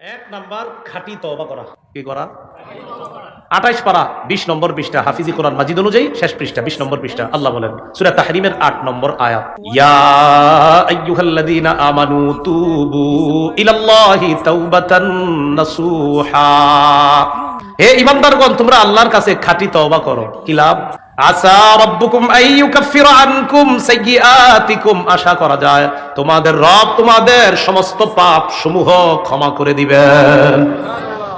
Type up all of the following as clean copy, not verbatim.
এক নাম্বার খাঁটি তওবা করা। কি করা? 28 পারা 20 নম্বর পৃষ্ঠা, হাফিজি কোরআন মাজিদ অনুযায়ী শেষ পৃষ্ঠা 20 নম্বর পৃষ্ঠা। আল্লাহ বলেন সূরা তাহরিমের 8 নম্বর আয়াত, ইয়া আইয়ুহাল্লাযীনা আমানু তুবু ইলাল্লাহি তাওবাতান নাসুহা। হে ঈমানদারগণ, তোমরা আল্লাহর কাছে খাঁটি তওবা করো। কি লাভ? আসা রাব্বুকুম আইয়ুকাফিরা আনকুম সাইয়্যাতিকুম, আশা করা যায় তোমাদের রব তোমাদের সমস্ত পাপ সমূহ ক্ষমা করে দিবেন।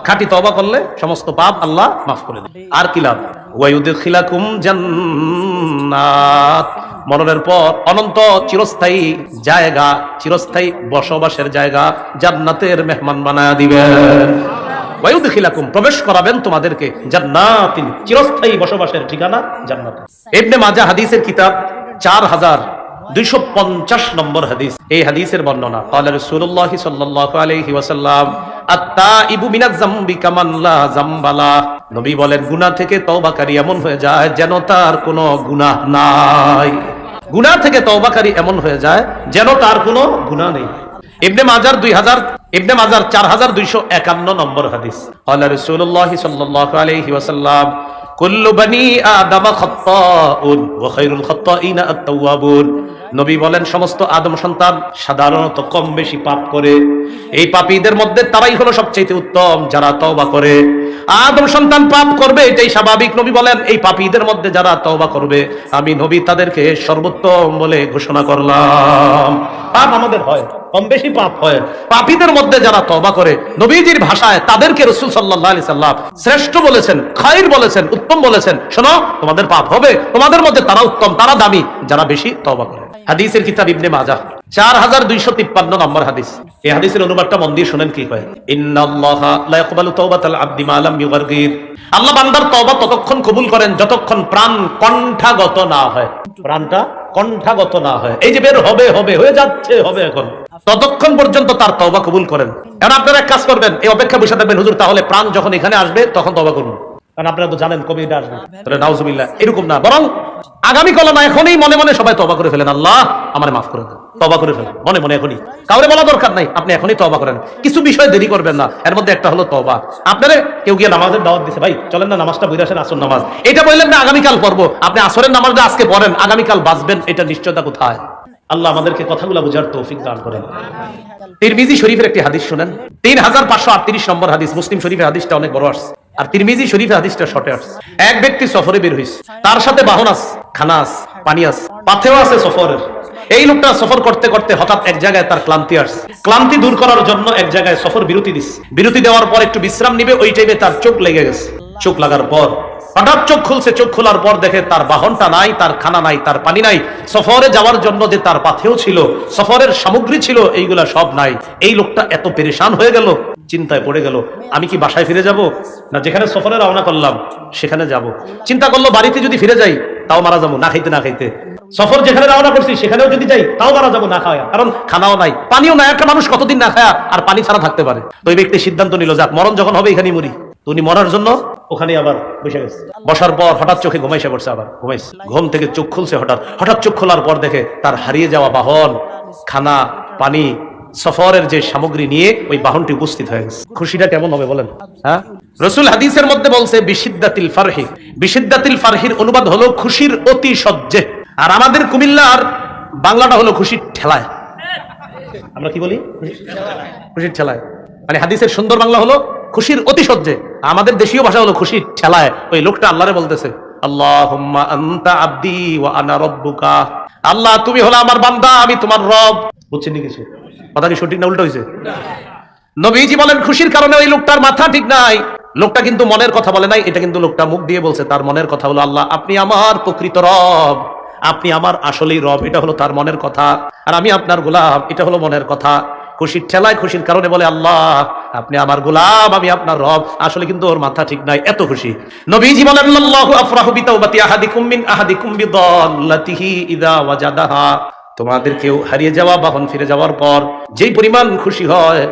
খাঁটি তওবা করলে সমস্ত পাপ আল্লাহ মাফ করে দেন। আর কি লাভ? ওয়ায়ুদখিলাকুম জান্নাত, মরণের পর অনন্ত চিরস্থায়ী জায়গা, চিরস্থায়ী বসবাসের জায়গা জান্নাতের মেহমান বানায়া দিবেন। ওয়ায়ুদখিলাকুম, প্রবেশ করাবেন তোমাদেরকে জান্নাতিন, চিরস্থায়ী বসবাসের ঠিকানা জান্নাত। ইবনে মাজাহ হাদিসের কিতাব 4250 নম্বর হাদিস। এই হাদিসের বর্ণনা, ক্বালা রাসূলুল্লাহ সাল্লাল্লাহু আলাইহি ওয়াসাল্লাম আত-তাইবু মিনাজ যামবি কামান লা যামবালা। নবী বলেন, গুনাহ থেকে তওবাকারী এমন হয়ে যায় যেন তার কোনো গুনাহ নাই। গুনাহ থেকে তওবাকারী এমন হয়ে যায় যেন তার কোনো গুনাহ নেই। ইবনে মাজার 4251 নম্বর হাদিস, ক্বালা রাসূলুল্লাহ সাল্লাল্লাহু আলাইহি ওয়াসাল্লাম কুল্লু বনি আদম খাত্তাউন ওয়া খায়রুল খাত্তাইনা আত-তাওয়াবুন। নবী বলেন, সমস্ত আদম সন্তান সাধারণত কম বেশি পাপ করে। এই পাপীদের মধ্যে তারাই হলো সবচেয়ে উত্তম যারা তওবা করে। আদম সন্তান পাপ করবে, এটাই স্বাভাবিক। নবী বলেন, এই পাপীদের মধ্যে যারা তওবা করবে আমি নবী তাদেরকে সর্বোত্তম বলে ঘোষণা করলাম। পাপ আমাদের হয়, কম বেশি পাপ হয়। পাপীদের মধ্যে যারা তওবা করে, নবীজির ভাষায় তাদেরকে রাসূল সাল্লাল্লাহু আলাইহি সাল্লাম শ্রেষ্ঠ বলেছেন, খায়র বলেছেন, উত্তম বলেছেন। শোনো, তোমাদের পাপ হবে, তোমাদের মধ্যে তারা উত্তম, তারা দামি যারা বেশি তওবা করে। হাদিসের কিতাব ইবনে মাজাহ 4253 নম্বর হাদিস। এই হাদিসের অনুবাদটা মন দিয়ে শুনেন কি কয়, ইন্নাল্লাহা লা ইয়াকবালু তাওবাতাল আবদি মা লাম ইউগারগির। আল্লাহ বান্দার তওবা ততক্ষণ কবুল করেন যতক্ষণ প্রাণ কণ্ঠাগত না হয়। প্রাণটা কণ্ঠাগত না হয়, এই যে বের হবে হবে হয়ে যাচ্ছে হবে এখন, ততক্ষণ পর্যন্ত তার তওবা কবুল করেন। এখন আপনারা এক কাজ করবেন, এই অপেক্ষা বসে থাকবেন, হুজুর তাহলে প্রাণ যখন এখানে আসবে তখন তওবা করুন, কারণ আপনারা তো জানেন কবে এটা আসবে। তাহলে নাউজুবিল্লাহ, এরকম না, বরং আগামীকাল না, এখনই মনে মনে সবাই তওবা করে ফেলেন, আল্লাহ আমারে মাফ করে দেন, তওবা করে ফেলেন মনে মনে এখনই। কাউরে বলা দরকার নাই, আপনি এখনই তওবা করেন। কিছু বিষয় দেরি করবেন না, এর মধ্যে একটা হলো তওবা। আপনারে কেউ গিয়ে নামাজের দাওয়াত দিছে, ভাই চলেন না নামাজটা পড়ে আসেন, আসর নামাজ। এটা বললেন না আগামীকাল পড়বো, আপনি আসরের নামাজটা আজকে পড়েন, আগামীকাল বাঁচবেন, এটা নিশ্চয়তা কোথায়? আল্লাহ আমাদেরকে কথাগুলো বোঝার তৌফিক দান করেন। তিরমিজি শরীফের একটি হাদিস শুনেন, 3538 নম্বর হাদিস। মুসলিম শরীফের হাদিসটা অনেক বড় আসছে, আর তিরমিজি শরীফের হাদিসটা শর্টে আসছে। এক ব্যক্তি সফরে বের হইছে, তার সাথে বাহন আছে, খানা আছে, পানি আছে, পাথেও আছে সফরের। এই লোকটা সফর করতে করতে হঠাৎ এক জায়গায় তার ক্লান্তি আসছে। ক্লান্তি দূর করার জন্য এক জায়গায় সফর বিরতি দিচ্ছে। বিরতি দেওয়ার পর একটু বিশ্রাম নিবে, ওই টাইমে তার চোখ লেগে গেছে। চোখ লাগার পর হঠাৎ চোখ খুলছে, চোখ খোলার পর দেখে তার বাহনটা নাই, তার খানা নাই, তার পানি নাই। সফরে যাওয়ার জন্য যে তার পাথেও ছিল, সফরের সামগ্রী ছিল, এইগুলা সব নাই। এই লোকটা এত পেরেশান হয়ে গেল, চিন্তায় পড়ে গেল, আমি কি বাসায় ফিরে যাব, না যেখানে সফরে রওনা করলাম সেখানে যাব। চিন্তা করলো, বাড়িতে যদি ফিরে যাই তাও মারা যাবো না খাইতে না খাইতে। সফর যেখানে রওনা করছি সেখানেও যদি যাই তাও মারা যাবো না খাওয়া, কারণ খানাও নাই, পানিও নাই। একটা মানুষ কতদিন না খায়া আর পানি ছাড়া থাকতে পারে? তো ওই ব্যক্তি সিদ্ধান্ত নিল, যাক মরণ যখন হবে এখানেই মরি। তো উনি মরার জন্য ওখানে আবার বসে গেছে। বসার পর হঠাৎ চোখে ঘুমাইছে পড়ছে, আবার ঘুমাইছে। ঘুম থেকে চোখ খুলছে, হঠাৎ চোখ খোলার পর দেখে তার হারিয়ে যাওয়া বাহন, খানা, পানি, সফরের যে সামগ্রী নিয়ে ওই বাহনটি উপস্থিত হয়ে গেছে। খুশিটা কেমন হবে বলেন? হ্যাঁ, রাসূল হাদিসের মধ্যে বলছে বিশিদ্দাতিল ফারহি। বিশিদ্দাতিল ফারহির অনুবাদ হলো খুশির অতি সহ্যে। আর আমাদের কুমিল্লার বাংলাটা হলো খুশির ঠেলায়। আমরা কি বলি? খুশির ঠেলায়। মানে হাদিসের সুন্দর বাংলা হলো খুশির অতি সহ্যে, আমাদের দেশীয় ভাষা হলো খুশির ঠেলায়। ওই লোকটা আল্লাহরে বলতেছে, আল্লাহুম্মা আনতা আবদি ওয়া আনা রাব্বুকা। আল্লাহ তুমি হলো আমার বান্দা, আমি তোমার রব। বুঝছেন নি কিছু? কথা কি সঠিক না উল্টো হয়েছে? নবীজি বলেন খুশির কারণে ওই লোকটার মাথা ঠিক নাই। লোকটা কিন্তু মনের কথা বলে নাই, এটা কিন্তু লোকটা মুখ দিয়ে বলছে। তার মনের কথা হলো, আল্লাহ আপনি আমার প্রকৃত রব, আপনি আমার আসলেই রব, এটা হলো তার মনের কথা। আর আমি আপনার গোলাম, এটা হলো মনের কথা। খুশির ঠেলায়, খুশির কারণে বলে, আল্লাহ আপনি আমার গোলাম, আমি আপনার রব। আসলে কিন্তু ওর মাথা ঠিক নাই, এত খুশি। নবীজি বলেন, আল্লাহু আফরাহু বিতাওবাতি আহাদিকুম মিন আহাদিকুম বিদাল্লাতিহি ইযা ওয়াজাদাহা। তোমাদের কেউ হারিয়ে যাওয়া বাহন ফিরে যাওয়ার পর যেই পরিমাণ খুশি হয়,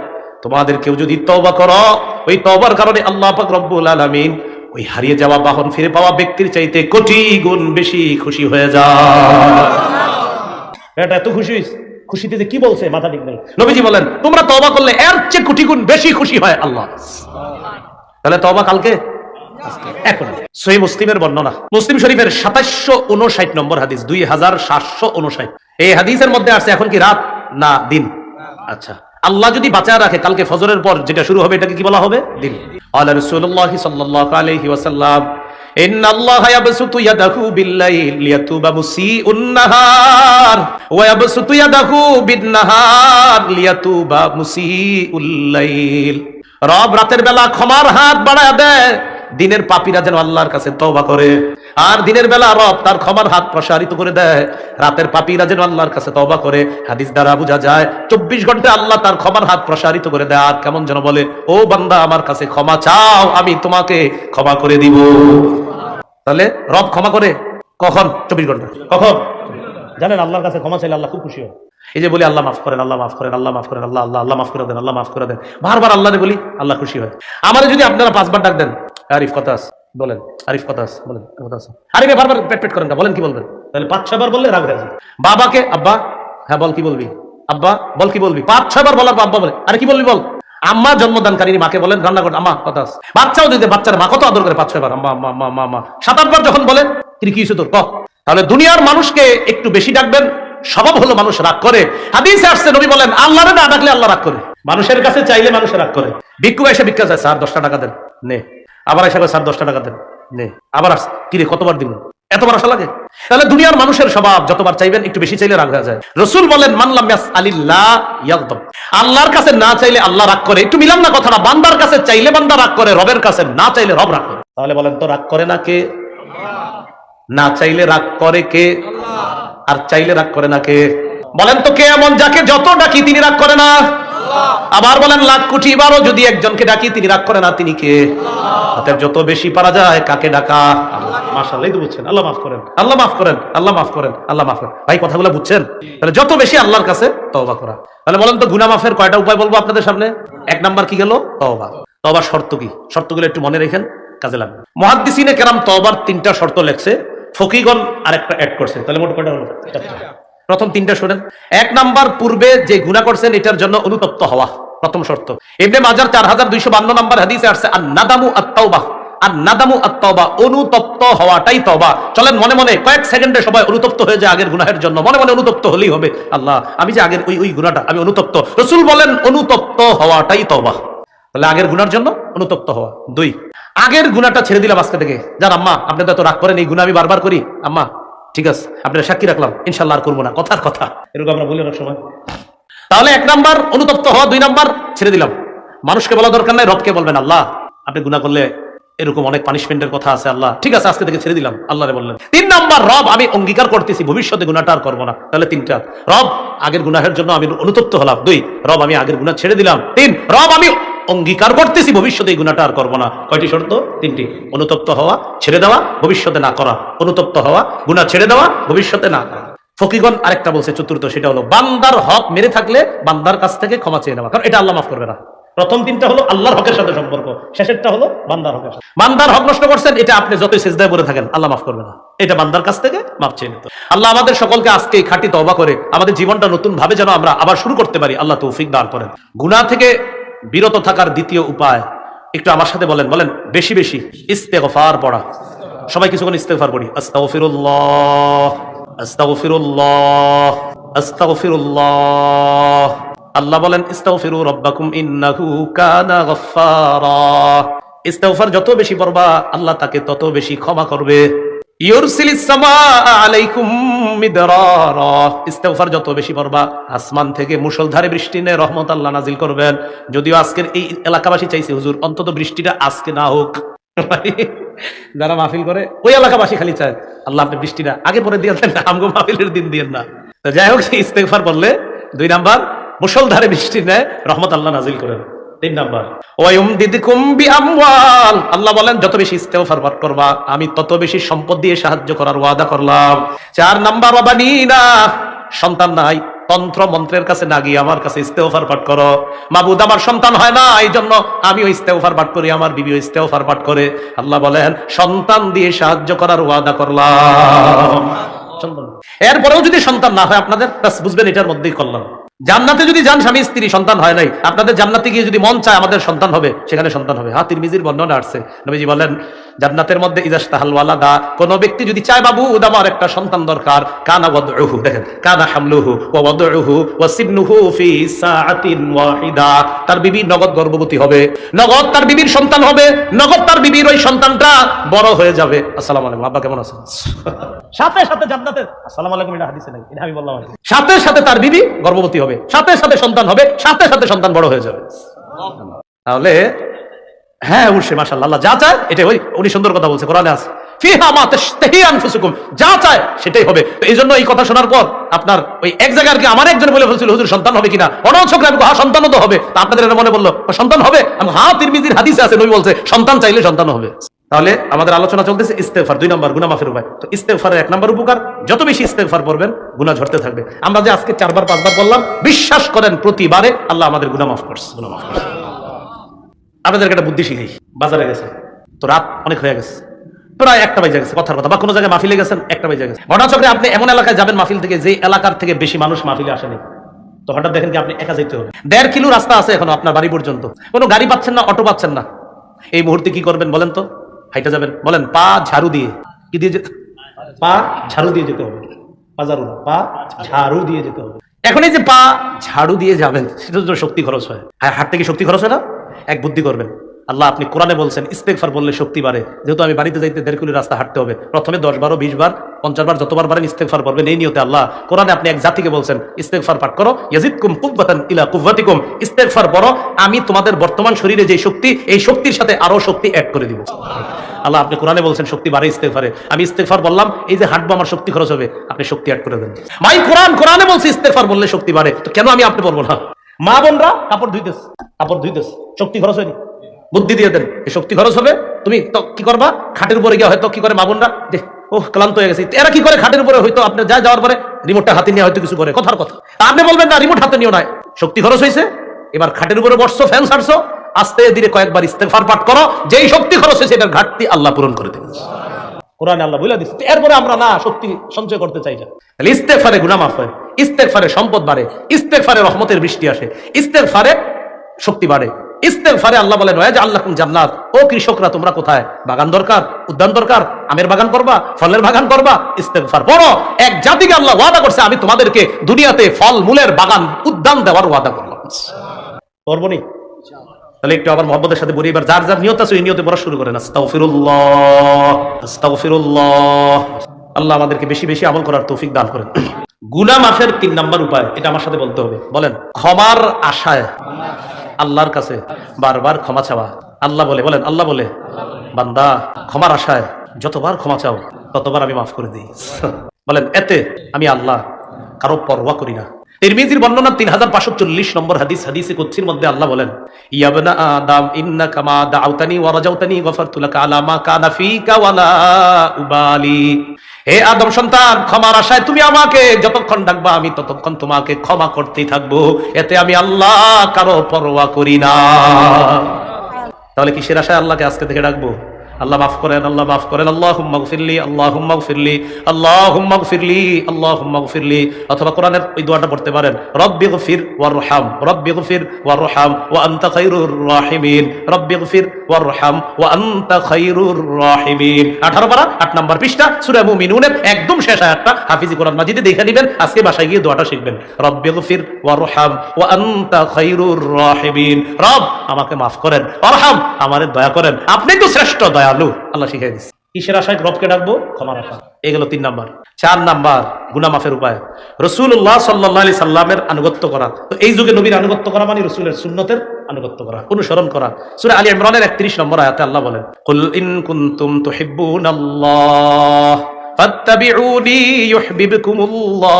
তোমাদের কেউ যদি তওবা করো, ওই তওবার কারণে আল্লাহ পাক রব্বুল আলামিন ওই হারিয়ে যাওয়া বাহন ফিরে পাওয়া ব্যক্তির চাইতে কোটি গুণ বেশি খুশি হয়ে যায়। এটা এত খুশি হইছে, খুশিতে যে কি বলছে মাথা ঠিক নেই। নবীজি বলেন তোমরা তওবা করলে এর চেয়ে কোটি গুণ বেশি খুশি হয় আল্লাহ। তাহলে তওবা কালকে এখন। সহিহ মুসলিমের বর্ণনা, মুসলিম শরীফের 2759 নম্বর হাদিস, 2759। এই হাদিসের মধ্যে আছে এখন কি রাত না দিন? আচ্ছা, আল্লাহ যদি বাঁচায় রাখে কালকে ফজরের পর যেটা শুরু হবে এটাকে কি বলা হবে? দিন। আল্লাহ রাসূলুল্লাহ সাল্লাল্লাহু আলাইহি ওয়াসাল্লাম ইন্নাল্লাহা ইয়াবসুতু ইয়াদাহু বিল-লাইল লিয়াতুবা মুসিউন নাহার ওয়া ইয়াবসুতু ইয়াদাহু বিন-নাহার লিয়াতুবা মুসিউল লাইল। রব রাতের বেলা ক্ষমার হাত বাড়ায় দেয়, দিনের পাপীরা যেন আল্লাহর কাছে তওবা করে। আর দিনের বেলা রব তার ক্ষমার হাত প্রসারিত করে দেয়, রাতের পাপীরা যেন আল্লাহর কাছে তওবা করে। হাদিস দ্বারা বোঝা যায় 24 ঘন্টা আল্লাহ তার ক্ষমার হাত প্রসারিত করে দেয়। আর কেমন যেন বলে, ও বান্দা আমার কাছে ক্ষমা চাও, আমি তোমাকে ক্ষমা করে দিব। তাহলে রব ক্ষমা করে কখন? 24 ঘন্টা। কখন জানেন? আল্লাহর কাছে ক্ষমা চাইলে আল্লাহ খুব খুশি হয়। এই যে বলি আল্লাহ মাফ করেন, আল্লাহ মাফ করেন, আল্লাহ মাফ করেন, আল্লাহ আল্লাহ আল্লাহ মাফ করে দেন, আল্লাহ মাফ করে দেন, বারবার আল্লাহরে বলি, আল্লাহ খুশি হয়। আমারে যদি আপনারা 5 বার ডাক দেন, আরিফ কথা আছে বলেন, আরিফ কথা আছে বলেন, কথা আছে আরিফে বারবার পেট পেট করেন না, বলেন কি বলবেন? তাহলে 5-6 বার বললে রাগ হয়ে যায়। বাবাকে আব্বা, হ্যাঁ বল কি বলবি, আব্বা বল কি বলবি, 5-6 বার বলার পর আব্বা বলে আরে কি বলবি বল। আম্মা জন্মদানকারী মাকে বলেন, রান্না করে আম্মা কথা আছে। বাচ্চাও যদি বাচ্চার মা কত আদর করে 5-6 বার আম্মা আম্মা আম্মা আম্মা, 7-8 বার যখন বলে তিনি কি হয়েছে তোর ক। তাহলে দুনিয়ার মানুষকে একটু বেশি ডাকবেন, স্বভাব হলো মানুষ রাগ করে। হাদিসে আসছে নবী বলেন আল্লাহরে না ডাকলে আল্লাহ রাগ করে। মানুষের কাছে চাইলে মানুষ রাগ করে। ভিক্ষুক এসে ভিক্ষা চায়, স্যার 10টা টাকা দেন, নে। আবার এসে স্যার 10টা টাকা দেন, নে। আবার আসছে, কিরে কতবার দিব, এতবার আসা লাগে। তাহলে দুনিয়ার মানুষের স্বভাব যতবার চাইবেন একটু বেশি চাইলে রাগ হয়ে যায়। রাসূল বলেন মান লাম ইয়াসআলিল্লাহ ইয়াগদাব, আল্লাহর কাছে না চাইলে আল্লাহ রাগ করে। একটু মিলাম না কথাটা? বান্দার কাছে চাইলে বান্দা রাগ করে, রবের কাছে না চাইলে রব রাগ করে। তাহলে বলেন তো রাগ করে না কে? না চাইলে রাগ করে কে? আর চাইলে রাগ করে না কে? বলেন তো কে এমন যাকে যত ডাকি তিনি রাগ করে না? আবার বলেন লাখ কোটি বারও যদি একজনকে ডাকি তিনি রাগ করে না, তিনি কে? অতএব যত বেশি পারা যায় কাকে ডাকা? মাশাআল্লাহ, তো বুঝছেন? আল্লাহ মাফ করেন, আল্লাহ মাফ করেন, আল্লাহ মাফ করেন, আল্লাহ মাফ করেন। ভাই কথাগুলো বুঝছেন? তাহলে যত বেশি আল্লাহর কাছে তওবা করা। তাহলে বলেন তো গুনাহ মাফের কয়টা উপায় বলবো আপনাদের সামনে? 1 নাম্বার কি গেল? তওবা। তওবার শর্ত কি? শর্তগুলো একটু মনে রাখেন, কাজে লাগবে। মুহাদ্দিসিনে কেরাম তওবার 3টা শর্ত লেখছে, ফকিগণ আরেকটা অ্যাড করছে। তাহলে মোট কয়টা হলো? 4টা। প্রথম 3টা শুনেন। 1 নাম্বার, পূর্বে যে গুনাহ করছেন এটার জন্য অনুতপ্ত হওয়া, প্রথম শর্ত। ইবনে মাজার 4252 নম্বর হাদিসে আসছে আন-নাদামু আত-তাওবা, আন-নাদামু আত-তাওবা, অনুতপ্ত হওয়াটাই তওবা। চলেন মনে মনে কয়েক সেকেন্ডে সবাই অনুতপ্ত হয়ে যায় আগের গুনাহের জন্য। মনে মনে অনুতপ্ত হলেই হবে, আল্লাহ আমি যে আগের ওই গুনাহটা আমি অনুতপ্ত। রাসূল বলেন অনুতপ্ত হওয়াটাই তওবা। তাহলে আগের গুনার জন্য অনুতপ্ত হওয়া। 2, আগের গুনাহটা ছেড়ে দিলাম আজকে থেকে। যান আম্মা আপনি তো রাগ করেন, এই গুনাহ আমি বারবার করি, আম্মা ঠিক আছে আপনারা সাক্ষী রাখলাম, ইনশাআল্লাহ আর করবো না, কথার কথা এরকম আমরা বলি অনেক সময়। তাহলে 1 নাম্বার অনুতপ্ত হওয়া, 2 নাম্বার ছেড়ে দিলাম। মানুষকে বলা দরকার নাই, রবকে বলবেন আল্লাহ আপনি গুনাহ করলে এরকম অনেক পানিশমেন্টের কথা আছে, আল্লাহ ঠিক আছে আজকে থেকে ছেড়ে দিলাম, আল্লাহরে বললেন। 3 নাম্বার, রব আমি অঙ্গীকার করতেছি ভবিষ্যতে গুনাহটা আর করবো না। তাহলে 3টা, রব আগের গুনাহের জন্য আমি অনুতপ্ত হলাম। 2, রব আমি আগের গুনাহ ছেড়ে দিলাম। 3, রব আমি অঙ্গীকার করতেছি ভবিষ্যতে এই গুনাহটা আর করবো না। কয়টি শর্ত? 3টি। অনুতপ্ত হওয়া, ছেড়ে দেওয়া, ভবিষ্যতে না করা। অনুতপ্ত হওয়া, গুনাহ ছেড়ে দেওয়া, ভবিষ্যতে না করা। ফকিগণ আরেকটা বলছে 4র্থ, সেটা হলো বান্দার হক মেরে থাকলে বান্দার কাছ থেকে ক্ষমা চেয়ে নেওয়া, কারণ এটা আল্লাহ মাফ করবে না। প্রথম 3টা হলো আল্লাহর হকের সাথে সম্পর্ক, শেষেরটা হলো বান্দার হকের সাথে। বান্দার হক নষ্ট করছেন, এটা আপনি যতই সিজদায় পড়ে থাকেন আল্লাহ মাফ করবে না, এটা বান্দার কাছ থেকে মাফ চেয়ে নিতে। আল্লাহ আমাদের সকলকে আজকে খাঁটি তওবা করে আমাদের জীবনটা নতুন ভাবে যেন আমরা আবার শুরু করতে পারি, আল্লাহ তৌফিক দান করেন। গুনাহ থেকে বিরত থাকার দ্বিতীয় উপায় একটু আমার সাথে বলেন, বেশি বেশি ইস্তেগফার পড়া। সবাই কিছুক্ষণ ইস্তেগফার পড়ি। আস্তাগফিরুল্লাহ, আস্তাগফিরুল্লাহ, আস্তাগফিরুল্লাহ। আল্লাহ বলেন ইস্তাগফিরু রাব্বাকুম ইন্নাহু কানা গফফারা। ইস্তেগফার যত বেশি পড়বা আল্লাহ তাকে তত বেশি ক্ষমা করবে। ইউরসিলিস সামাআ আলাইকুম মিদরারা। ইস্তেগফার যত বেশি পড়বা আসমান থেকে মুষলধারে বৃষ্টি নিয়ে রহমত আল্লাহ নাজিল করবেন। যদিও আজকের এই এলাকাবাসী চাইছে হুজুর অন্তত বৃষ্টিটা আজকে না হোক। যারা মাহফিল করে ওই এলাকাবাসী খালি চায় আল্লাহ আপনি বৃষ্টিটা আগে পরে দিয়ে দেন, আমগো মাহফিলের দিন দিয়েন না। তো যাই হোক, ইস্তেগফার বললে 2 নাম্বার, মুষলধারে বৃষ্টি নেয় রহমত আল্লাহ নাজিল করেন। 3 নাম্বার, ওয়ায়ুমদিদকুম বিআমওয়াল। আল্লাহ বলেন যত বেশি ইস্তেগফার পাঠ করবা আমি তত বেশি সম্পদ দিয়ে সাহায্য করার ওয়াদা করলাম। 4 নাম্বার, ওয়াবানিনা। সন্তান নাই, তন্ত্র মন্ত্রের কাছে না গিয়ে আমার কাছে ইস্তেগফার পাঠ করো। মাবুদ আমার সন্তান হয় না, এই জন্য আমিও ইস্তেগফার পাঠ করি, আমার বিবিও ইস্তেগফার পাঠ করে। আল্লাহ বলেন সন্তান দিয়ে সাহায্য করার ওয়াদা করলাম। সন্তান এরপরেও যদি সন্তান না হয় আপনাদের, ব্যাস বুঝবেন এটার মধ্যেই কল্যাণ। জান্নাতে যদি যান স্বামী স্ত্রী, সন্তান হয় নাই, আপনাদের জান্নাতে গিয়ে যদি মন চায় আমাদের সন্তান হবে, সেখানে সন্তান হবে। হ্যাঁ, তিরমিজির বর্ণনা আসছে, নবীজি বলেন জান্নাতের মধ্যে ইজাস্তাহাল ওয়ালাদা, কোন ব্যক্তি যদি চায় বাবু আমার একটা সন্তান দরকার, কানা ওয়াদউহু, দেখেন কানা হামলুহু ওয়া ওয়াদউহু ওয়া সিবনুহু ফি সাআতিন ওয়াহিদা, তার বিবি নগদ গর্ভবতী হবে, নগদ তার বিবির সন্তান হবে, নগদ তার বিবির ওই সন্তানটা বড় হয়ে যাবে। আসসালামু আলাইকুম, আব্বা কেমন আছেন? সাথে সাথে জান্নাতের আসসালামু আলাইকুম, এটা হাদিসে নাই, এটা আমি বললাম। সাথে সাথে তার বিবি গর্ভবতী হবে, সাথে সাথে সন্তান হবে, সাথে সাথে সন্তান বড় হয়ে যাবে। তাহলে হ্যাঁ অবশ্যই মাশাআল্লাহ, আল্লাহ যা চায় এটাই। ওই উনি সুন্দর কথা বলছে, কোরআনে আছে ফিহা মা তাশতাহি আনফুসুকুম, যা চায় সেটাই হবে। তো এই জন্য এই কথা শোনার পর আপনার ওই এক জায়গায় আর কি আমার একজন বলে ফেলছিল, হুজুর সন্তান হবে কিনা, অনৌছক আমি হ্যাঁ সন্তানও তো হবে। তা আপনাদের এটা মনে বললো সন্তান হবে, আমি হ্যাঁ তিরমিজির হাদিসে আছে, নবী বলছে সন্তান চাইলে সন্তান হবে। তাহলে আমাদের আলোচনা চলতেছে ইস্তেগফার, 2 নম্বর গুনাহ মাফের উপায়। তো ইস্তেগফারের 1 নম্বর উপকার, যত বেশি ইস্তেগফার করবেন গুনাহ ঝরতে থাকবে। আমরা যে আজকে 4 বার 5 বার বললাম, বিশ্বাস করেন প্রতিবারে আল্লাহ আমাদের গুনাহ মাফ করছে, গুনাহ মাফ করছে। আপনাদেরকে একটা বুদ্ধি শিখাই। বাজারে গেছে তো রাত অনেক হয়ে গেছে, প্রায় 1টা বেজে গেছে, কথার কথা, বা কোনো জায়গায় মাহফিলে গেছেন 1টা বেজে গেছে। ঘটনাচক্রে আপনি এমন এলাকায় যাবেন মাহফিল থেকে, যে এলাকার থেকে বেশি মানুষ মাহফিলে আসেনি, তো হঠাৎ দেখেন কি আপনি একা যেতে হবে, 1.5 কিলো রাস্তা আছে এখনো আপনার বাড়ি পর্যন্ত, কোনো গাড়ি পাচ্ছেন না, অটো পাচ্ছেন না। এই মুহূর্তে কি করবেন বলেন তো? হাইটা যাবেন? বলেন পা ঝাড়ু দিয়ে, কি দিয়ে যেতে? পা ঝাড়ু দিয়ে যেতে হবে, পা ঝাড়ু দিয়ে যেতে হবে। এখন এই যে পা ঝাড়ু দিয়ে যাবেন, সেটা তো শক্তি খরচ হয়। হ্যাঁ, হাঁটতে কি শক্তি খরচ হয় না? এক বুদ্ধি করবেন, আল্লাহ আপনি কোরআনে বলছেন ইস্তেগফার বললে শক্তি বাড়ে, যেহেতু আমি বাড়িতে যাইতে 1.5 কিলো রাস্তা হাঁটতে হবে, প্রথমে 10 বার 20 বার 50 বার যতবার পারেন ইস্তেগফার করবেন এই নিয়তে। আল্লাহ কোরআনে আপনি এক জাতিকে বলছেন ইস্তেগফার পাঠ করো, ইয়াজিদকুম কুওয়াতান ইলা কুওয়াতিকুম, ইস্তেগফার পড়ো, আমি তোমাদের বর্তমান শরীরে যে শক্তি, এই শক্তির সাথে আরো শক্তি অ্যাড করে দিব। আল্লাহ আপনি কোরআনে বলছেন শক্তি বাড়ে ইস্তেগফারে, আমি ইস্তেগফার বললাম, এই যে হাঁটবো আমার শক্তি খরচ হবে, আপনি শক্তি অ্যাড করে দেন। ভাই কোরআনে বলছে ইস্তেগফার বললে শক্তি বাড়ে, তো কেন আমি আপনি বলবো না? মা বোনরা কাপড় ধুইতেছে, শক্তি খরচ হয়নি? বুদ্ধি দিয়ে দেন, এই শক্তি খরচ হবে, তুমি তো কি করবা, খাটের উপরে গিয়ে হয়তো কি করে মা বোনরা, যে ওহ ক্লান্ত হয়ে গেছে, এরা কি করে খাটের উপরে হয়তো আপনি যাওয়ার পরে রিমোটটা হাতে নিয়ে হয়তো কিছু করে, কথার কথা। আপনি বলবেন না রিমোট হাতে নিও না, শক্তি খরচ হয়েছে, এবার খাটের উপরে বসছো, ফ্যান ছাড়ছো, আস্তে ধীরে কয়েকবার ইস্তেগফার পাঠ করো, যেই শক্তি খরচ হয়েছে এটার ঘাটতি আল্লাহ পূরণ করে দেবেন। কোরআনে আল্লাহ বলে দিচ্ছে। এরপরে আমরা না শক্তি সঞ্চয় করতে চাই না। তাহলে ইস্তেগফারে গুনাহ মাফ হয়, ইস্তেগফারে সম্পদ বাড়ে, ইস্তেগফারে রহমতের বৃষ্টি আসে, ইস্তেগফারে শক্তি বাড়ে, ইস্তেগফারে আল্লাহ বলেন ওয়া জাআলনাকুম জান্নাত, ও কৃষকরা তোমরা কোথায়, বাগান দরকার, উদ্যান দরকার, আমের বাগান করবা, ফলের বাগান করবা, ইস্তেগফার পড়ো। এক জাতিকে আল্লাহ ওয়াদা করছে আমি তোমাদেরকে দুনিয়াতে ফল মূলের বাগান উদ্যান দেওয়ার ওয়াদা করলাম। করবনি? তাহলে একটু আবার মহব্বতের সাথে বলি, এবার যার যার নিয়ত আছে ওই নিয়তে পড়া শুরু করেন। আস্তাগফিরুল্লাহ, আস্তাগফিরুল্লাহ। আল্লাহ আমাদেরকে বেশি বেশি আমল করার তৌফিক দান করেন। গুনাহ মাফের 3 নম্বর উপায়, এটা আমার সাথে বলতে হবে, বলেন ক্ষমার আশায় আল্লাহর কাছে বারবার ক্ষমা চাওয়া। আল্লাহ বলে, বলেন আল্লাহ বলে, বান্দা ক্ষমার আশায় যতবার ক্ষমা চাও ততবার আমি মাফ করে দিই। বলেন এতে আমি আল্লাহ কারো পরোয়া করি না। তিরমিজির বর্ণনা 3540 নম্বর হাদিস, হাদিসে কুদসির মধ্যে আল্লাহ বলেন ইয়া ইবনা আদম ইন্নাকা মা দাউতানি ওয়া রাজাউতানি গফারতু লাকা আলা মা কানা ফিকা ওয়ালা উবালি। হে আদম সন্তান, ক্ষমার আশায় তুমি আমাকে যতক্ষণ ডাকবা আমি ততক্ষণ তোমাকে ক্ষমা করতেই থাকবো, এতে আমি আল্লাহ কারো পরোয়া করি না। তাহলে কিসের আশায় আল্লাহকে আজকে থেকে ডাকবো? আল্লাহ মাফ করেন, আল্লাহ মাফ করেন, আল্লাহুম্মা গফিরলি, আল্লাহুম্মা গফিরলি, আল্লাহুম্মা গফিরলি, আল্লাহুম্মা গফিরলি। অথবা কোরআনের ওই দোয়াটা পড়তে পারেন, রব্বি গফির ওয়ারহাম, রব্বি গফির ওয়ারহাম ওয়া আনতা খায়রুর রাহিমিন, রব্বি গফির ওয়ারহাম ওয়া আনতা খায়রুর রাহিমিন। 18 পারা 8 নম্বর পৃষ্ঠা সূরা মুমিনুনের একদম শেষ আয়াতটা হাফিজি কোরআন মাজিদে দেখে নেবেন, আজকে বাসায় গিয়ে দোয়াটা শিখবেন। রব্বি গফির ওয়ারহাম ওয়া আনতা খায়রুর রাহিমিন, রব আমাকে মাফ করেন, ওয়ারহাম আমারে দয়া করেন, আপনি তো শ্রেষ্ঠ দয়ালু। আল্লাহ শিখিয়ে দিচ্ছে কিসের আশায় রবকে ডাকবো? ক্ষমার আশা। এগুলো 3 নাম্বার। 4 নাম্বার গুনাহ মাফের উপায়, রাসূলুল্লাহ সাল্লাল্লাহু আলাইহি সাল্লামের আনুগত্য করা। তো এই যুগে নবীর আনুগত্য করা মানে রাসূলের সুন্নতের আনুগত্য করা, অনুসরণ করা। সূরা আলী ইমরানের 31 নম্বর আয়াতে আল্লাহ বলেন কুল ইন কুনতুম তুহিব্বুনাল্লাহ ফাত্তাবিউনি ইউহিব্বুকুমুল্লাহ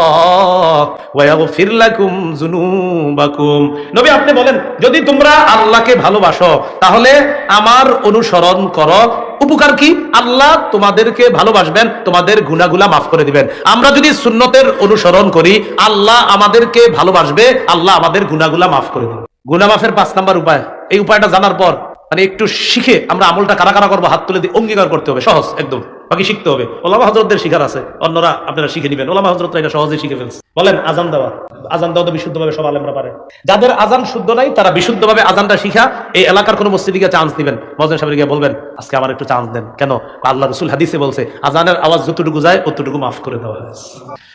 ওয়া ইয়াগফির লাকুম যুনুবাকুম। নবী আপনি বলেন যদি তোমরা আল্লাহকে ভালোবাসো তাহলে আমার অনুসরণ করো। উপকার কি? আল্লাহ তোমাদেরকে ভালোবাসবেন, তোমাদের গুনাহগুলা মাফ করে দিবেন। আমরা যদি সুন্নতের অনুসরণ করি আল্লাহ আমাদেরকে ভালোবাসবে, আল্লাহ আমাদের গুনাহগুলা মাফ করে দিবে। গুনাহ মাফের 5 নাম্বার উপায়, এই উপায়টা জানার পর মানে একটু শিখে আমরা আমলটা কারা কারা করবো হাত তুলে দিয়ে অঙ্গীকার করতে হবে, সহজ একদম। বাকি শিখতে হবে। ওলামা হযরতদের শিখার আছে, অন্যরা আপনারা শিখে নেবেন। ওলামা হযরতরা এটা সহজে শিখে ফেলছে। বলেন আজান দেওয়া, আজান দেওয়া তো বিশুদ্ধভাবে সব আলেমরা পারে। যাদের আজান শুদ্ধ নাই তারা বিশুদ্ধভাবে আজানটা শিখা এই এলাকার কোনো মসজিদে গিয়ে চান্স দিবেন, মুয়াজ্জিন সাহেবকে গিয়ে বলবেন আজকে আমার একটু চান্স দেন। কেন? আল্লাহ রাসূল হাদিসে বলছে আজানের আওয়াজ যতটুকু যায় ততটুকু মাফ করে দেওয়া হয়।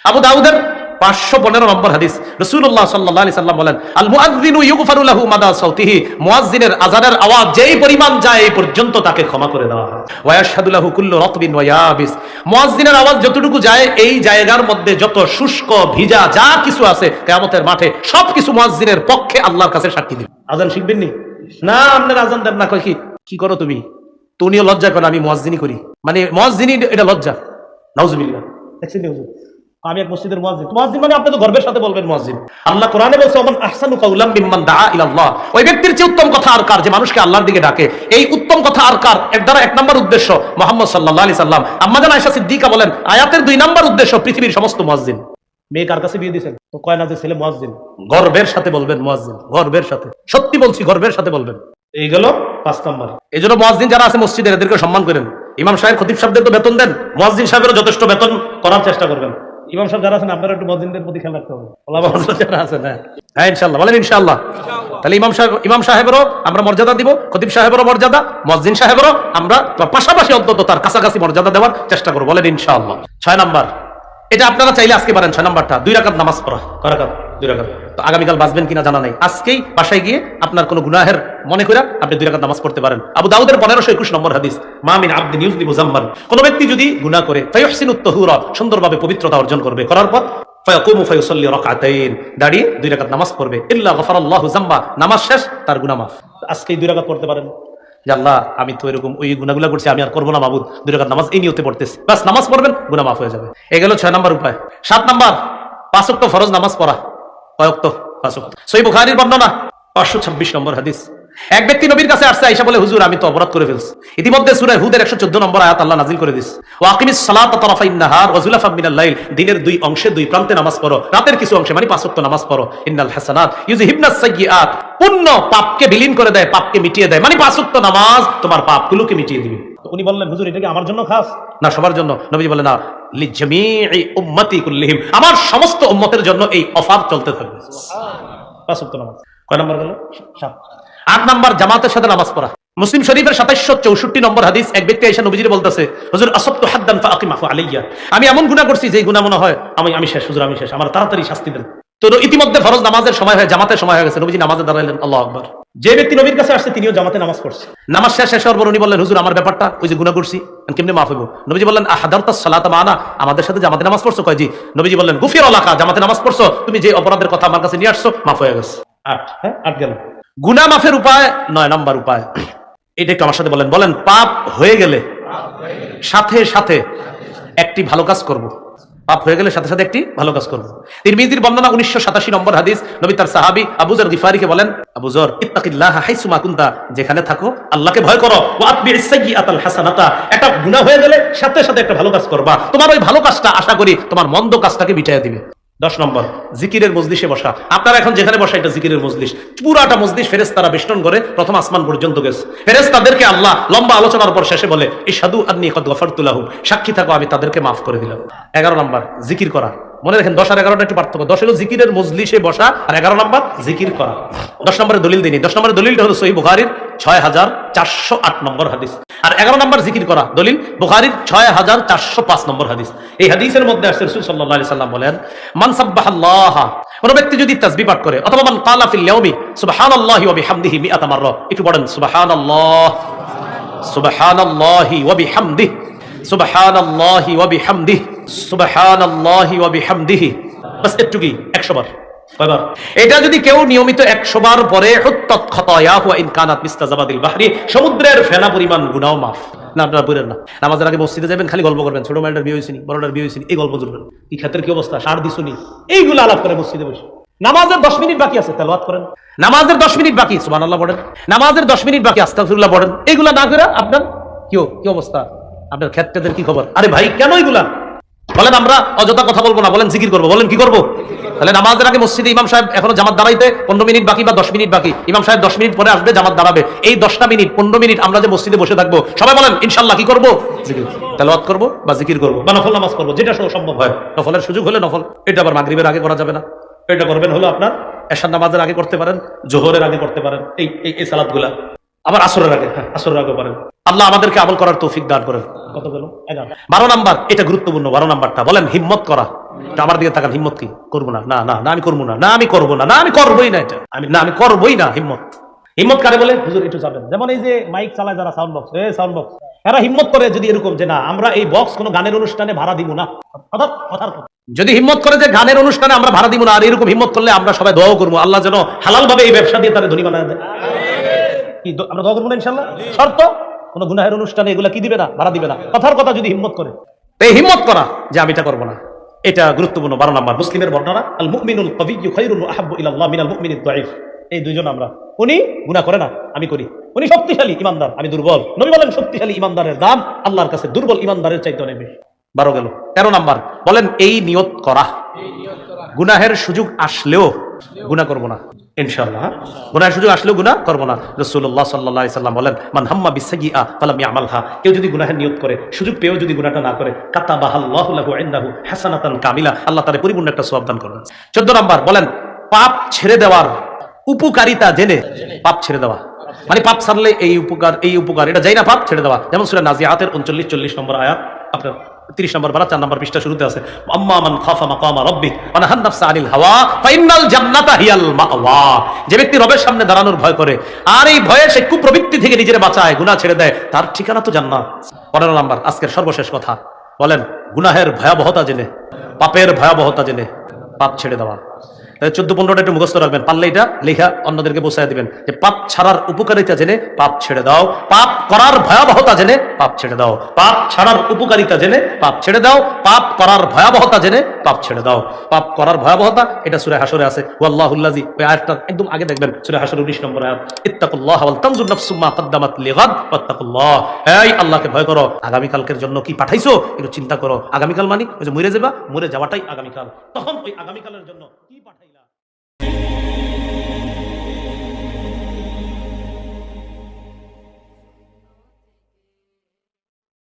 আবু দাউদের 515 নম্বর হাদিস, রাসূলুল্লাহ সাল্লাল্লাহু আলাইহি সাল্লাম বলেন আল মুআযযিনু ইগফারু লাহু মাদা সাউতিহি, মুয়াজ্জিনের আযানের আওয়াজ যেই পরিমাণ যায় এই পর্যন্ত তাকে ক্ষমা করে দেওয়া হয়। ওয়া ইয়াশহাদু লাহু কুল্লু রাতবিন ওয়া ইয়াবিস, মুয়াজ্জিনের আওয়াজ যতটুকু যায় এই জায়গার মধ্যে যত শুষ্ক ভিজা যা কিছু আছে কিয়ামতের মাঠে সবকিছু মুয়াজ্জিনের পক্ষে আল্লাহর কাছে সাক্ষী দিবে। আযান শিখবেন নি? না আপনার আযান দেন না, কয় কি করো তুমি? তুমিও লজ্জা করো, আমি মুয়াজ্জিনি করি, মানে মুয়াজ্জিনি এটা লজ্জা। নাউজুবিল্লাহ। দেখছেন হুজুর, আমি এক মসজিদের মুয়াজ্জিন। মুয়াজ্জিন মানে আপনি তো গর্বের সাথে বলবেন মুয়াজ্জিন। আল্লাহ কোরআনে বলছে ওমান আহসানু কাওলাম মিম্মান দাআ ইলাল্লাহ, ওই ব্যক্তির চেয়ে উত্তম কথা আর কার যে মানুষকে আল্লাহর দিকে ডাকে। এই উত্তম কথা আর কার এর দ্বারা এক নাম্বার উদ্দেশ্য মুহাম্মদ সাল্লাল্লাহু আলাইহি সাল্লাম। আম্মা জান আয়েশা সিদ্দিকা বলেন আয়াতের 2 নাম্বার উদ্দেশ্য পৃথিবীর সমস্ত মুয়াজ্জিন। মেয়ে কার কাছে বিয়ে দিবেন তো কয় না যে ছেলে মুয়াজ্জিন, গর্বের সাথে বলবেন মুয়াজ্জিন, গর্বের সাথে, সত্যি বলছি গর্বের সাথে বলবেন। এই গেল 5 নাম্বার। এজন্য মুয়াজ্জিন যারা আছে মসজিদের এদেরকে সম্মান করেন। ইমাম সাহেব খতিব সাহেবদের তো বেতন দেন, মুয়াজ্জিন সাহেবেরও যথেষ্ট বেতন করার চেষ্টা করবেন। ইমাম সাহেব যারা আছেন আপনারা একটু মুয়াজ্জিনদের প্রতি খেয়াল রাখতে হবে। ওলামা হযরত যারা আছেন হ্যাঁ ইনশাআল্লাহ বলেন ইনশাআল্লাহ। তাহলে ইমাম সাহেবেরও আমরা মর্যাদা দিব, খতিব সাহেবেরও মর্যাদা, মুয়াজ্জিন সাহেবেরও আমরা পাশাপাশি অন্তত তার কাছাকাছি মর্যাদা দেওয়ার চেষ্টা করব। বলেন ইনশাআল্লাহ। 6 নাম্বার, এটা আপনারা চাইলে আজকে পারেন। 6 নাম্বারটা 2 রাকাত নামাজ পড়া। কয় রাকাত? 2 রাকাত। তো আগামীকাল বাঁচবেন কিনা জানা নাই, আজকেই বাসায় গিয়ে আপনার কোনো গুনাহের মনে করে আপনি 2 রাকাত নামাজ পড়তে পারেন। আবু দাউদের 1521 নম্বর হাদিস, মা মিন আবদিন ইউযনিবু যামবান, কোন ব্যক্তি যদি গুনাহ করে ফায়ুহসিনুত তাহুরা, সুন্দরভাবে পবিত্রতা অর্জন করবে, করার পর ফায়াকুমু ফায়ুসাল্লি রাকাতাইন, দাঁড়িয়ে 2 রাকাত নামাজ পড়বে, ইল্লা গফারাল্লাহু যামবা, নামাজ শেষ তার গুনাহ মাফ। আজকেই 2 রাকাত পড়তে পারেন যে আল্লাহ আমি তো এরকম ওই গুনাহগুলো করছি, আমি আর করবো না মাবুদ, 2 রাকাত নামাজ এই নিয়তে পড়তেছি, বাস নামাজ পড়বেন গুনাহ মাফ হয়ে যাবে। এই গেল 6 নাম্বার উপায়। 7 নাম্বার 5 ওয়াক্ত ফরজ নামাজ পড়া। কয় ওয়াক্ত? 5 ওয়াক্ত। সহিহ বুখারীর বর্ণনা 526 নম্বর হাদিস, এক ব্যক্তি নবীর কাছে আসছে, আয়েশা বলে হুজুর আমি তো অপরাধ করে ফেলছি। ইতিমধ্যে সূরা হুদের 114 নম্বর আয়াত আল্লাহ নাযিল করে দিয়েছে, ওয়া আকিমিস সালাতা তারাফাইন নাহার ওয়া যুলাফা মিনাল লাইল, দিনের 2 অংশে 2 প্রান্তে নামাজ পড়ো, রাতের কিছু অংশে মানে 5 ওয়াক্ত নামাজ পড়ো। ইন্নাল হাসানাত ইউযহিবনাস সাইয়্যাত, পুণ্য পাপকে বিলীন করে দেয়, পাপকে মিটিয়ে দেয়, মানে 5 ওয়াক্ত নামাজ তোমার পাপগুলোকে মিটিয়ে দিবে। তো উনি বললেন হুজুর এটা কি আমার জন্য খাস? না সবার জন্য। নবীজি বলেন না, লিজামিই উম্মতি কুল্লিহিম, আমার সমস্ত উম্মতের জন্য এই অফার চলতে থাকবে। 5 ওয়াক্ত নামাজ। কয় নাম্বার গেল? 7। 8 নাম্বার জামাতের সাথে নামাজ পড়া। মুসলিম শরীফের 2764 নম্বর হাদিস, এক ব্যক্তি এসে নবীজিকে বলতেছে হুজুর আসবতু হাদ্দান ফাআকিমাহু আলাইয়া, আমি এমন গুনাহ করছি যে গুনাহ মনে হয় আমি শেষ হুজুর, আমি শেষ, আমার তাড়াতাড়ি শাস্তি দেন। তো ইতিমধ্যে ফরজ নামাজের সময় হয়, জামাতের সময় হয়ে গেছে, নবীজি নামাজে দাঁড়ালেন, আল্লাহু আকবার। যে ব্যক্তি নবীর কাছে আসছে তিনিও জামাতে নামাজ পড়ছে। নামাজ শেষ হওয়ার পর উনি বললেন হুজুর আমার ব্যাপারটা ওই যে গুনাহ করছি কেমনে মাফ হইব? নবীজি বললেন আহাদারতাস সালাতা মানা, আমাদের সাথে জামাতে নামাজ পড়ছো? কয় জি। নবীজি বললেন গুফিরা লাকা, জামাতে নামাজ পড়ছো, তুমি যে অপরাধের কথা আমার কাছে নিয়ে আসছো মাফ হয়ে গেছে। 8 গেল। গুনাহ মাফের উপায় 9 নাম্বার উপায়, এটা একটু আমার সাথে বলেন। বলেন পাপ হয়ে গেলে সাথে সাথে একটি ভালো কাজ করব। পাপ হয়ে গেলে সাথে সাথে একটি ভালো কাজ করব। তিরমিজির বর্ণনা 1987 নম্বর হাদিস, নবী তার সাহাবী আবু যর গিফারিকে বলেন আবু যর ইত্তাকিল্লাহা হাইসুমা কুনতা, যেখানে থাকো আল্লাহকে ভয় করো, ওয়া আতবিস সাইয়্যাতাল হাসানাতা, একটা গুনাহ হয়ে গেলে সাথে সাথে একটা ভালো কাজ করবা, তোমার ওই ভালো কাজটা আশা করি তোমার মন্দ কাজটাকে মিটাইয়া দিবে। 10 নম্বর জিকিরের মজলিসে বসা। আপনারা এখন যেখানে বসা এটা জিকিরের মজলিস, পুরাটা মজলিস ফেরেশতারা বেষ্টন করে প্রথম আসমান পর্যন্ত গেছে। ফেরেশতাদেরকে আল্লাহ লম্বা আলোচনার পর শেষে বলে ইশহাদু আন্নী কদ গফারতু লাহুম, সাক্ষী থাকো আমি তাদেরকে মাফ করে দিলাম। 11 নম্বর জিকির করা। মনে রাখেন 10 আর 11টা একটু পার্থক্য। 10 হলো জিকিরের মজলিসে বসা আর 11 নম্বর জিকির করা। 10 নম্বরে দলিল দিইনি। 10 নম্বরের দলিলটা হলো সহিহ বুখারীর 6408 নম্বর হাদিস, আর 11 নম্বর জিকির করা দলিল বুখারীর 6405 নম্বর হাদিস। এই হাদিসের মধ্যে আসছে রাসূল সাল্লাল্লাহু আলাইহি সাল্লাম বলেন মান সাব্বাহাল্লাহ, কোন ব্যক্তি যদি তাসবিহ পাঠ করে, অথবা মান ক্বালা ফিল ইয়াউমি সুবহানাল্লাহি ওয়া বিহামদিহি মিআতা মাররা, একটু পড়েন সুবহানাল্লাহ সুবহানাল্লাহি ওয়া বিহামদিহি সুবহানাল্লাহি ওয়া বিহামদিহি সুবহানাল্লাহি ওয়া বিহামদিহি, বাস এটুকুই 100 বার। কয়বার? এটা যদি কেউ নিয়মিত 100 বার পরে হুত্তাত খাতায়াহু ওয়া ইন কানাত মিসলা জাবাদিল বাহরি, সমুদ্রের ফেনা পরিমাণ গুনাহ মাফ। না আপনারা বলেন না নামাজের আগে মসজিদে যাবেন খালি গল্প করবেন, ছোট মেয়েটার বিয়ে হইছিনি, বড়টার বিয়ে হইছিনি, এই গল্প জুড়বেন, কি ক্ষেতের কি অবস্থা, সার দিছুনি, এইগুলো আলাপ করে মসজিদে বসে। নামাজের 10 মিনিট বাকি আছে তেলাওয়াত করেন, নামাজের 10 মিনিট বাকি সুবহানাল্লাহ পড়েন, নামাজের 10 মিনিট বাকি আস্তাগফিরুল্লাহ পড়েন। এইগুলা না করে আপনার কি অবস্থা, আপনার ক্ষেতটাদের কি খবর? আরে ভাই কেন এগুলা? বলেন আমরা অযথা কথা বলবো না, বলেন জিকির করবো। বলেন কি করবো? তাহলে নামাজের আগে মসজিদে ইমাম সাহেব এখনো জামাত দাঁড়াইতে 15 মিনিট বাকি বা 10 মিনিট বাকি, ইমাম সাহেব 10 মিনিট পরে আসবে, জামাত দাঁড়াবে। এই 10টা মিনিট 15 মিনিট আমরা যে মসজিদে বসে থাকবো, সবাই বলেন ইনশাল্লাহ কি করবো? জিকির, তেলাওয়াত করবো বা জিকির করবো বা নফল নামাজ করবো, যেটা সম্ভব হয়। নফলের সুযোগ হলে নফল, এটা আবার মাগরিবের আগে করা যাবে না। এটা করবেন হলো আপনার এশার নামাজের আগে করতে পারেন, জোহরের আগে করতে পারেন, এই সালাতগুলা। আবার আসরের আগে, হ্যাঁ আসরের আগে পারেন। আল্লাহ আমাদেরকে আমল করার তৌফিক দান করেন। কত গেল? 12 নাম্বার, এটা গুরুত্বপূর্ণ। 12 নাম্বারটা বলেন হিম্মত করা। আমার দিকে তাকান, হিম্মত কি? করবো না, না না না আমি করবো না, না আমি করবো না, না আমি করবোই না, এটা আমি করবোই না। হিম্মত, হিম্মত কারে বলে? হুজুর একটু যাবেন। যেমন এই যে মাইক চালায় যারা, সাউন্ড বক্স, সাউন্ড বক্স, এরা হিম্মত করে যদি এরকম যে না আমরা এই বক্স কোনো গানের অনুষ্ঠানে ভাড়া দিব না। যদি হিম্মত করে যে গানের অনুষ্ঠানে আমরা ভাড়া দিব না, আর এরকম হিম্মত করলে আমরা সবাই দোয়া করবো আল্লাহ যেন হালাল ভাবে এই ব্যবসা দিয়ে তাদের ধনী বানায় দেয়। কি আমরা দোয়া করবো না ইনশাআল্লাহ? শর্ত কোন গুনাহের অনুষ্ঠানে এগুলা কি দিবে না, ভাড়া দিবে না। কথার কথা যদি হিম্মত করে, এই হিম্মত করা যে আমি এটা করবো না, এটা গুরুত্বপূর্ণ। 12 নাম্বার মুসলিমের বর্ণনা, আল মুমিনুল কাবিয়্যু খায়রুন ওয়া আহাব্বু ইলাল্লাহ মিনাল মুমিনিদ দাঈফ। এই দুইজন আমরা, উনি গুনাহ করে না, আমি করি। উনি শক্তিশালী ইমানদার, আমি দুর্বল। নবী বলেন শক্তিশালী ইমানদারের দাম আল্লাহর কাছে দুর্বল ইমানদারের চাইতে অনেক বেশি। 12 গেল। 13 নাম্বার বলেন এই নিয়ত করা, গুনাহের সুযোগ আসলেও গুনাহ করব না ইনশাআল্লাহ। গুনাহের সুযোগ আসলেও গুনাহ করব না। রাসূলুল্লাহ সাল্লাল্লাহু আলাইহি সাল্লাম বলেন মান হাম্মা বিসাইয়্যা ফালাম ইয়ামালহা, কেউ যদি গুনাহের নিয়ত করে, সুযোগ পেয়েও যদি গুনাহটা না করে, কাতাবাহাল্লাহু লাহু ইনদাহু হাসানাতান কামিলা, আল্লাহ তাআলা পরিপূর্ণ একটা সওয়াব দান করবেন। 14 নাম্বার বলেন পাপ ছেড়ে দেওয়ার উপকারিতা জেনে পাপ ছেড়ে দেওয়া, মানে পাপ ছাড়লে এই উপকার এটা যাই না, পাপ ছেড়ে দেওয়া। যেমন সূরা নাজিআতের 39-40 নম্বর আয়াত, আপনার 30 নম্বর পারা 4 নম্বর পৃষ্ঠা শুরুতে আছে, আম্মা মান খাফা মাকামা রাব্বি ওয়া নাহান নাফসা আনিল হাওয়া ফাইনাল জান্নাতা হিয়াল মাওয়া। যে ব্যক্তি রবের সামনে দাঁড়ানোর ভয় করে আর এই ভয়ে সে কুপ্রবৃত্তি থেকে নিজের বাঁচায়, গুনাহ ছেড়ে দেয়, তার ঠিকানা তো জান্নাত। 15 নম্বর আজকের সর্বশেষ কথা, বলেন গুনাহের ভয়াবহতা জেনে, পাপের ভয়াবহতা জেনে পাপ ছেড়ে দেওয়া। 14-15টা একটু মুখস্থ রাখবেন, পারলে এটা লেখা অন্যদেরকে বোঝায় দিবেন যে পাপ ছাড়ার উপকারিতা জেনে পাপ ছেড়ে দাও, পাপ করার ভয়াবহতা জেনে পাপ ছেড়ে দাও, পাপ ছাড়ার উপকারিতা জেনে পাপ ছেড়ে দাও, পাপ করার ভয়াবহতা জেনে পাপ ছেড়ে দাও। পাপ করার ভয়াবহতা এটা সূরা হাসরে আছে, ওয়াল্লাহুল্লাযী, ওই আয়াতটা একদম আগে দেখবেন, সূরা হাসর 19 নম্বর আয়াত, ইত্তাকুল্লাহ ওয়াল তানজুর নাফসুম মা কদ্দামাত লিগাদ ওয়াত্তাকুল্লাহ। এই আল্লাহকে ভয় করো, আগামী কালকের জন্য কি পাঠাইছো একটু চিন্তা করো। আগামী কাল মানে ওই যে মরে যাবা, মরে যাওয়াটাই আগামী কাল, তখন ওই আগামী কালের জন্য কি পাঠাই